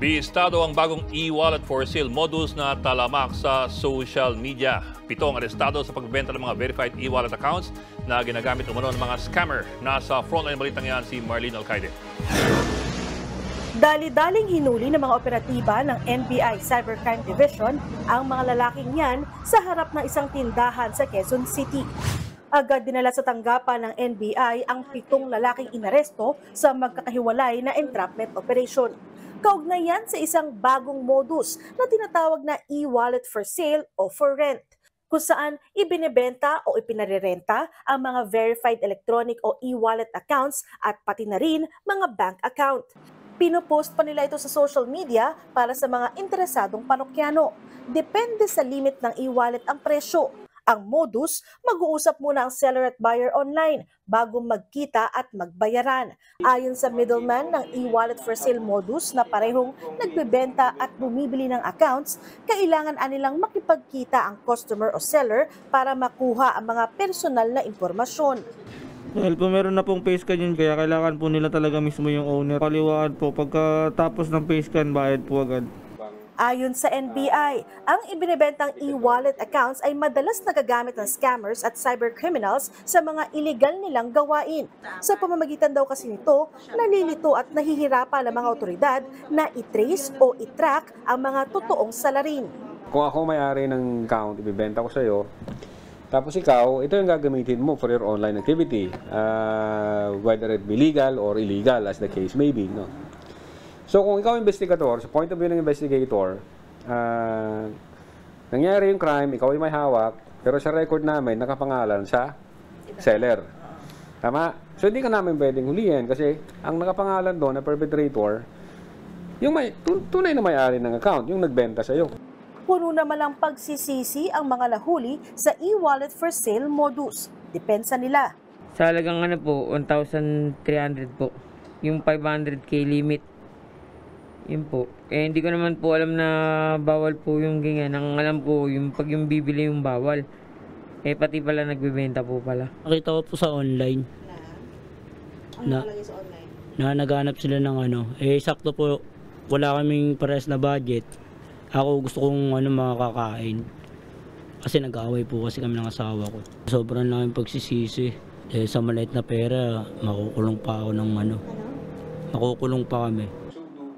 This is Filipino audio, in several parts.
Bistado ang bagong e-wallet for sale modus na talamak sa social media. 7 ang arestado sa pagbebenta ng mga verified e-wallet accounts na ginagamit umano ng mga scammer. Nasa frontline balitang yan si Marlene Alcaide. Dali-daling hinuli ng mga operatiba ng NBI Cybercrime Division ang mga lalaking yan sa harap ng isang tindahan sa Quezon City. Agad dinala sa tanggapan ng NBI ang 7 lalaking inaresto sa magkakahiwalay na entrapment operation. Kaugnayan sa isang bagong modus na tinatawag na e-wallet for sale o for rent, kung saan ibinebenta o ipinarerenta ang mga verified electronic o e-wallet accounts at pati na rin mga bank account. Pinopost pa nila ito sa social media para sa mga interesadong parokyano. Depende sa limit ng e-wallet ang presyo. Ang modus, mag-uusap muna ang seller at buyer online bago magkita at magbayaran. Ayon sa middleman ng e-wallet for sale modus na parehong nagbebenta at bumibili ng accounts, kailangan anilang makipagkita ang customer o seller para makuha ang mga personal na impormasyon. Well, kung meron na pong face scan yun, kaya kailangan po nila talaga mismo yung owner. Paliwaan po, pagkatapos ng face scan, bayad po agad. Ayon sa NBI, ang ibinebentang e-wallet accounts ay madalas nagagamit ng scammers at cybercriminals sa mga illegal nilang gawain. Sa pamamagitan daw kasi nito, nalilito at nahihirapan ang mga otoridad na i-trace o i-track ang mga totoong salarin. Kung ako may-ari ng account, ibibenta ko sa iyo. Tapos ikaw, ito yung gagamitin mo for your online activity, whether it be legal or illegal as the case may be. No? So kung ikaw investigator, sa point of view ng investigator, nangyari yung crime, ikaw ay may hawak, pero sa record namin, nakapangalan sa seller. Tama? So hindi ka namin pwedeng hulihin kasi ang nakapangalan doon na perpetrator, yung tunay na may-ari ng account, yung nagbenta sa iyo. Puno naman lang pagsisisi ang mga nahuli sa e-wallet for sale modus. Depensa nila. Sa halagang po, 1,300 po. Yung 500k limit. Yun po. Hindi ko naman po alam na bawal po yung ganyan. Ang alam ko, yung pag yung bibili yung bawal. Pati pala nagbebenta po pala. Nakita ko po sa online. Ano nakalagay sa online? Na naghanap sila ng sakto po, wala kaming parehas na budget. Ako gusto kong makakain. Kasi nag-aaway po kasi kami ng asawa ko. Sobrang laking pagsisisi. Sa maliit na pera, makukulong pa ako ng makukulong pa kami.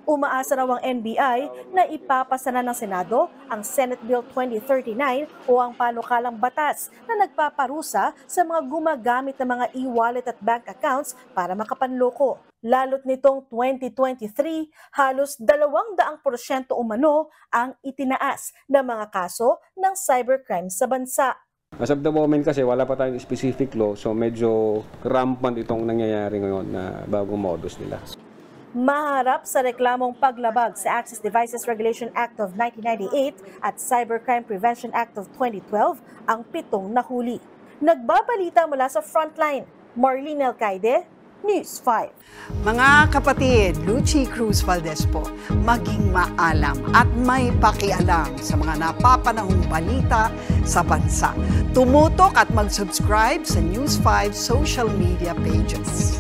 Umaasa raw ang NBI na ipapasa na ng Senado ang Senate Bill 2039 o ang panukalang batas na nagpaparusa sa mga gumagamit ng mga e-wallet at bank accounts para makapanloko. Lalot nitong 2023, halos 200% umano ang itinaas ng mga kaso ng cybercrime sa bansa. As of the moment kasi wala pa tayong specific law, so medyo rampant itong nangyayari ngayon na bagong modus nila. Maharap sa reklamong paglabag sa Access Devices Regulation Act of 1998 at Cybercrime Prevention Act of 2012 ang 7 nahuli. Nagbabalita mula sa Frontline, Marlene Alcaide, News 5. Mga kapatid, Lucy Cruz Valdez po, maging maalam at may pakialam sa mga napapanahong balita sa bansa. Tumutok at mag-subscribe sa News 5 social media pages.